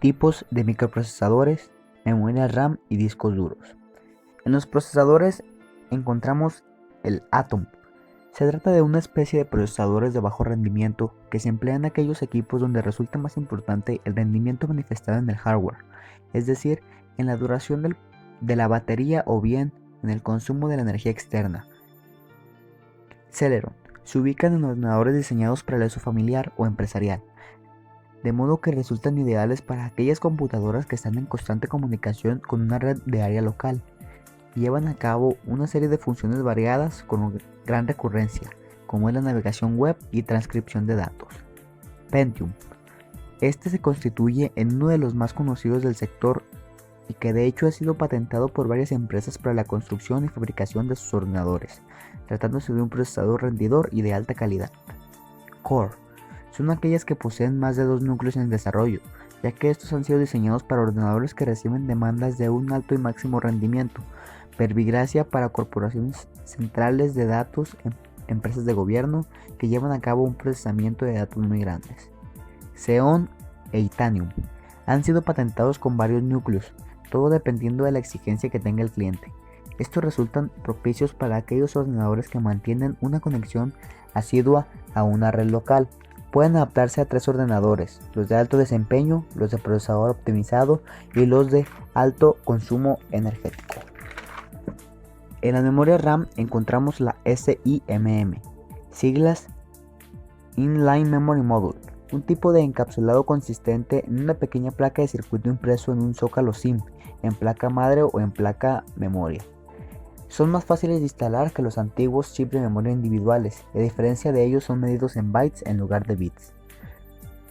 Tipos de microprocesadores, memoria RAM y discos duros. En los procesadores encontramos el Atom. Se trata de una especie de procesadores de bajo rendimiento que se emplean en aquellos equipos donde resulta más importante el rendimiento manifestado en el hardware, es decir, en la duración de la batería o bien en el consumo de la energía externa. Celeron. Se ubican en ordenadores diseñados para el uso familiar o empresarial, de modo que resultan ideales para aquellas computadoras que están en constante comunicación con una red de área local y llevan a cabo una serie de funciones variadas con gran recurrencia, como es la navegación web y transcripción de datos. Pentium. Este se constituye en uno de los más conocidos del sector y que de hecho ha sido patentado por varias empresas para la construcción y fabricación de sus ordenadores, tratándose de un procesador rendidor y de alta calidad. Core. Son aquellas que poseen más de 2 núcleos en desarrollo, ya que estos han sido diseñados para ordenadores que reciben demandas de un alto y máximo rendimiento, verbigracia para corporaciones centrales de datos, empresas de gobierno que llevan a cabo un procesamiento de datos muy grandes. Xeon e Itanium han sido patentados con varios núcleos, todo dependiendo de la exigencia que tenga el cliente. Estos resultan propicios para aquellos ordenadores que mantienen una conexión asidua a una red local. Pueden adaptarse a 3 ordenadores, los de alto desempeño, los de procesador optimizado y los de alto consumo energético. En la memoria RAM encontramos la SIMM, siglas Inline Memory Module, un tipo de encapsulado consistente en una pequeña placa de circuito impreso en un zócalo SIM, en placa madre o en placa memoria. Son más fáciles de instalar que los antiguos chips de memoria individuales, a diferencia de ellos son medidos en bytes en lugar de bits.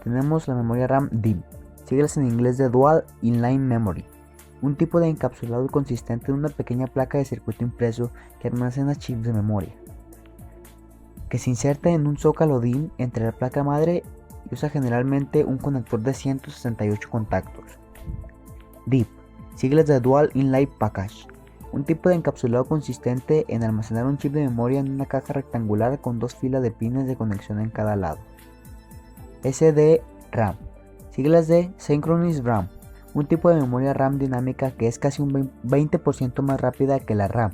Tenemos la memoria RAM DIMM, siglas en inglés de Dual Inline Memory, un tipo de encapsulado consistente en una pequeña placa de circuito impreso que almacena chips de memoria, que se inserta en un zócalo DIMM entre la placa madre y usa generalmente un conector de 168 contactos. DIP, siglas de Dual Inline Package, un tipo de encapsulado consistente en almacenar un chip de memoria en una caja rectangular con 2 filas de pines de conexión en cada lado. SDRAM, siglas de Synchronous RAM, un tipo de memoria RAM dinámica que es casi un 20% más rápida que la RAM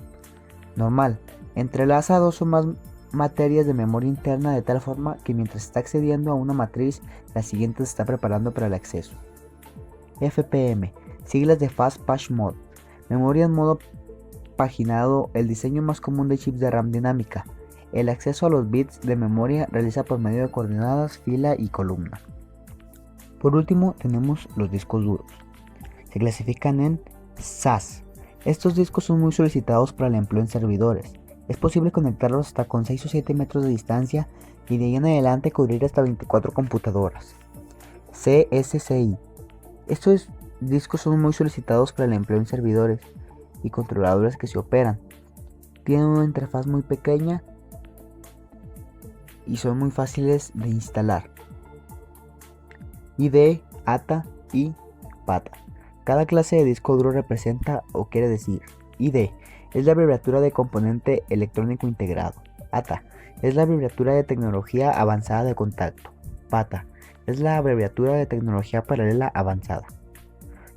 normal. Entrelaza 2 o más materias de memoria interna de tal forma que mientras está accediendo a una matriz, la siguiente se está preparando para el acceso. FPM, siglas de Fast Patch Mode, memoria en modo paginado, el diseño más común de chips de RAM dinámica. El acceso a los bits de memoria realiza por medio de coordenadas, fila y columna. Por último tenemos los discos duros. Se clasifican en SAS. Estos discos son muy solicitados para el empleo en servidores. Es posible conectarlos hasta con 6 o 7 metros de distancia y de ahí en adelante cubrir hasta 24 computadoras. CSCI. Estos discos son muy solicitados para el empleo en servidores y controladores que se operan. Tienen una interfaz muy pequeña y son muy fáciles de instalar. ID, ATA y PATA. Cada clase de disco duro representa o quiere decir: ID es la abreviatura de componente electrónico integrado. ATA es la abreviatura de tecnología avanzada de contacto. PATA es la abreviatura de tecnología paralela avanzada.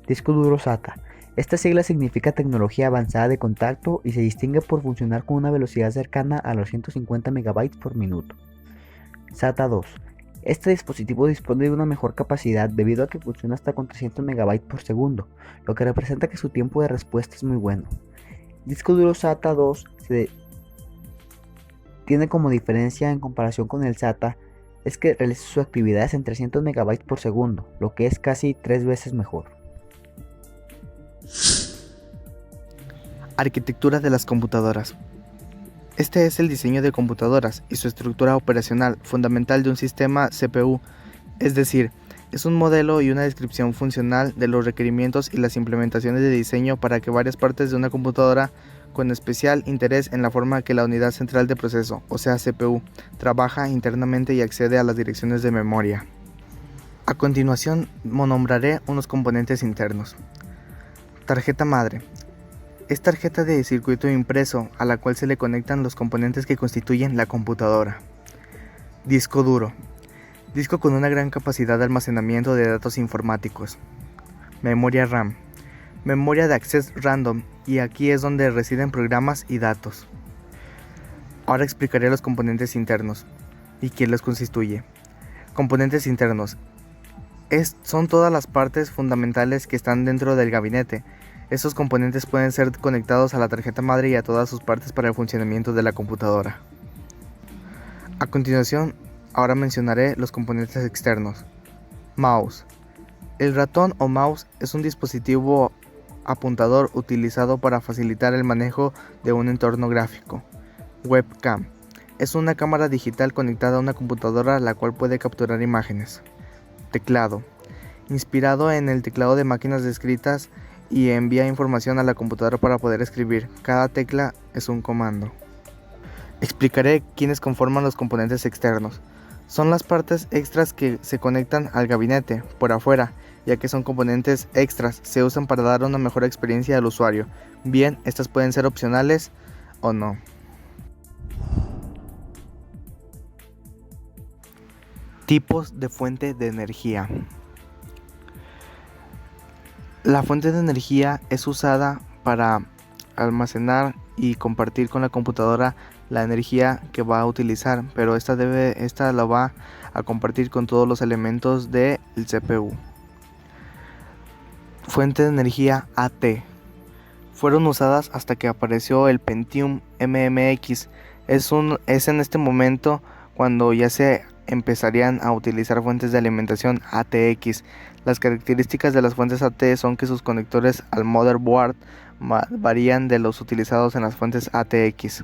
Disco duro SATA. Esta sigla significa tecnología avanzada de contacto y se distingue por funcionar con una velocidad cercana a los 150 MB por minuto. SATA 2. Este dispositivo dispone de una mejor capacidad debido a que funciona hasta con 300 MB por segundo, lo que representa que su tiempo de respuesta es muy bueno. Disco duro SATA 2 tiene como diferencia en comparación con el SATA es que realiza sus actividades en 300 MB por segundo, lo que es casi 3 veces mejor. Arquitectura de las computadoras. Este es el diseño de computadoras y su estructura operacional fundamental de un sistema CPU, es decir, es un modelo y una descripción funcional de los requerimientos y las implementaciones de diseño para que varias partes de una computadora con especial interés en la forma que la unidad central de proceso, o sea CPU, trabaja internamente y accede a las direcciones de memoria. A continuación nombraré unos componentes internos. Tarjeta madre. Es tarjeta de circuito impreso a la cual se le conectan los componentes que constituyen la computadora. Disco duro. Disco con una gran capacidad de almacenamiento de datos informáticos. Memoria RAM. Memoria de Access Random, y aquí es donde residen programas y datos. Ahora explicaré los componentes internos y quién los constituye. Componentes internos. Son todas las partes fundamentales que están dentro del gabinete. Estos componentes pueden ser conectados a la tarjeta madre y a todas sus partes para el funcionamiento de la computadora. A continuación, ahora mencionaré los componentes externos. Mouse. El ratón o mouse es un dispositivo apuntador utilizado para facilitar el manejo de un entorno gráfico. Webcam. Es una cámara digital conectada a una computadora la cual puede capturar imágenes. Teclado. Inspirado en el teclado de máquinas escritas y envía información a la computadora para poder escribir. Cada tecla es un comando. Explicaré quiénes conforman los componentes externos. Son las partes extras que se conectan al gabinete por afuera, ya que son componentes extras, se usan para dar una mejor experiencia al usuario. Bien, estas pueden ser opcionales o no. Tipos de fuente de energía. La fuente de energía es usada para almacenar y compartir con la computadora la energía que va a utilizar, pero esta la va a compartir con todos los elementos del CPU. Fuente de energía AT. Fueron usadas hasta que apareció el Pentium MMX. Es en este momento cuando ya se empezarían a utilizar fuentes de alimentación ATX. Las características de las fuentes AT son que sus conectores al motherboard varían de los utilizados en las fuentes ATX.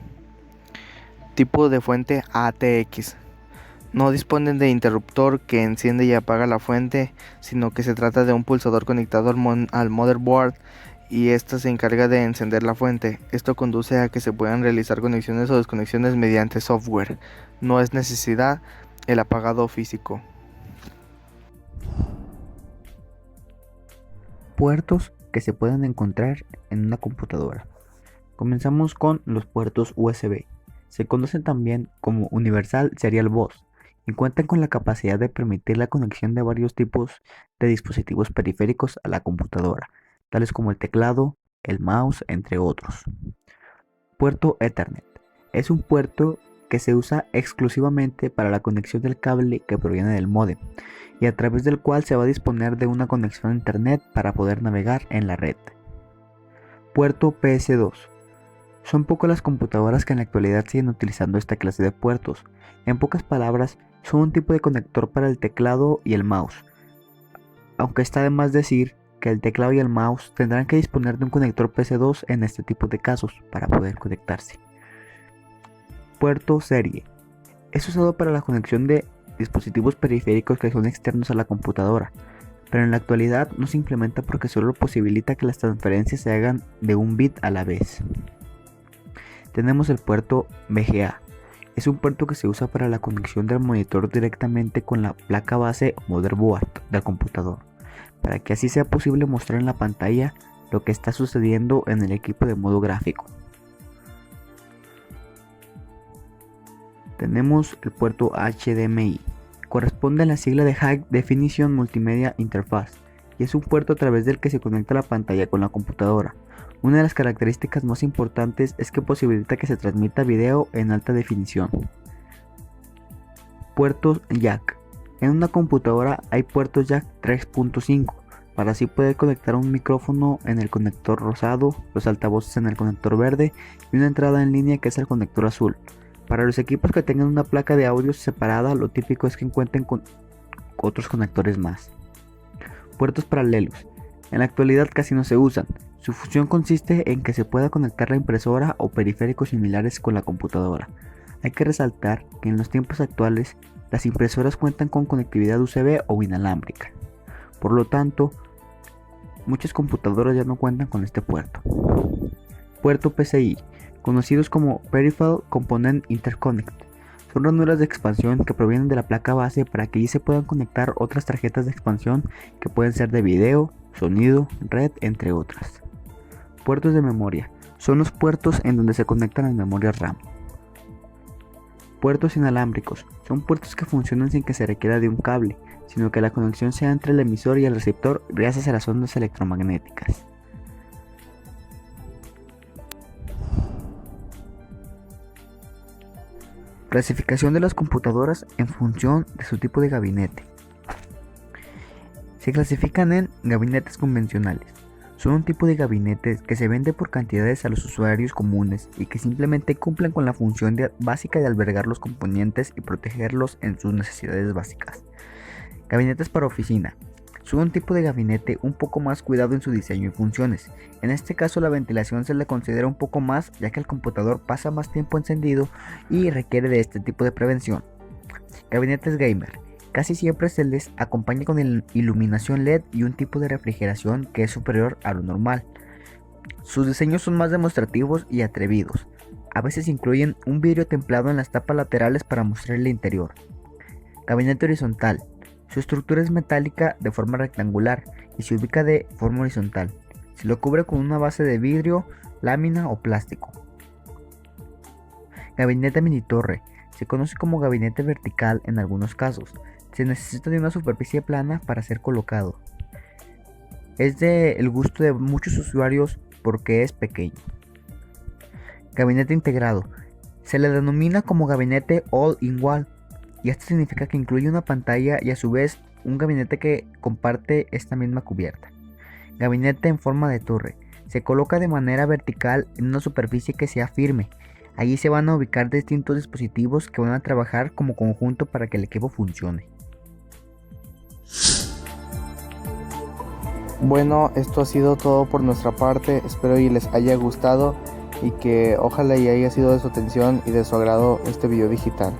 Tipo de fuente ATX. No disponen de interruptor que enciende y apaga la fuente, sino que se trata de un pulsador conectado al motherboard y ésta se encarga de encender la fuente. Esto conduce a que se puedan realizar conexiones o desconexiones mediante software. No es necesidad el apagado físico. Puertos que se pueden encontrar en una computadora. Comenzamos con los puertos USB. Se conocen también como Universal Serial Bus y cuentan con la capacidad de permitir la conexión de varios tipos de dispositivos periféricos a la computadora, tales como el teclado, el mouse, entre otros. Puerto Ethernet. Es un puerto que se usa exclusivamente para la conexión del cable que proviene del módem y a través del cual se va a disponer de una conexión a internet para poder navegar en la red. Puerto PS2. Son pocas las computadoras que en la actualidad siguen utilizando esta clase de puertos. En pocas palabras, son un tipo de conector para el teclado y el mouse, aunque está de más decir que el teclado y el mouse tendrán que disponer de un conector PS2 en este tipo de casos para poder conectarse. Puerto serie. Es usado para la conexión de dispositivos periféricos que son externos a la computadora, pero en la actualidad no se implementa porque solo posibilita que las transferencias se hagan de un bit a la vez. Tenemos el puerto VGA. Es un puerto que se usa para la conexión del monitor directamente con la placa base o motherboard del computador, para que así sea posible mostrar en la pantalla lo que está sucediendo en el equipo de modo gráfico. Tenemos el puerto HDMI. Corresponde a la sigla de High Definition Multimedia Interface y es un puerto a través del que se conecta la pantalla con la computadora. Una de las características más importantes es que posibilita que se transmita video en alta definición. Puertos jack. En una computadora hay puertos jack 3.5 para así poder conectar un micrófono en el conector rosado, los altavoces en el conector verde y una entrada en línea que es el conector azul. Para los equipos que tengan una placa de audio separada, lo típico es que cuenten con otros conectores más. Puertos paralelos. En la actualidad casi no se usan. Su función consiste en que se pueda conectar la impresora o periféricos similares con la computadora. Hay que resaltar que en los tiempos actuales las impresoras cuentan con conectividad USB o inalámbrica. Por lo tanto, muchas computadoras ya no cuentan con este puerto. Puerto PCI, conocidos como Peripheral Component Interconnect. Son ranuras de expansión que provienen de la placa base para que allí se puedan conectar otras tarjetas de expansión que pueden ser de video, sonido, red, entre otras. Puertos de memoria. Son los puertos en donde se conectan las memorias RAM. Puertos inalámbricos. Son puertos que funcionan sin que se requiera de un cable. sino que la conexión sea entre el emisor y el receptor gracias a las ondas electromagnéticas. Clasificación de las computadoras en función de su tipo de gabinete. Se clasifican en gabinetes convencionales. Son un tipo de gabinetes que se vende por cantidades a los usuarios comunes y que simplemente cumplen con la función básica de albergar los componentes y protegerlos en sus necesidades básicas. Gabinetes para oficina. Son un tipo de gabinete un poco más cuidado en su diseño y funciones. En este caso la ventilación se le considera un poco más, ya que el computador pasa más tiempo encendido y requiere de este tipo de prevención. Gabinetes gamer. Casi siempre se les acompaña con iluminación LED y un tipo de refrigeración que es superior a lo normal. Sus diseños son más demostrativos y atrevidos. A veces incluyen un vidrio templado en las tapas laterales para mostrar el interior. Gabinete horizontal. Su estructura es metálica de forma rectangular y se ubica de forma horizontal. Se lo cubre con una base de vidrio, lámina o plástico. Gabinete mini torre. Se conoce como gabinete vertical en algunos casos. Se necesita de una superficie plana para ser colocado. Es del gusto de muchos usuarios porque es pequeño. Gabinete integrado. Se le denomina como gabinete all-in-one y esto significa que incluye una pantalla y a su vez un gabinete que comparte esta misma cubierta. Gabinete en forma de torre. Se coloca de manera vertical en una superficie que sea firme. Allí se van a ubicar distintos dispositivos que van a trabajar como conjunto para que el equipo funcione. Bueno, esto ha sido todo por nuestra parte. Espero y les haya gustado y que ojalá y haya sido de su atención y de su agrado este video digital.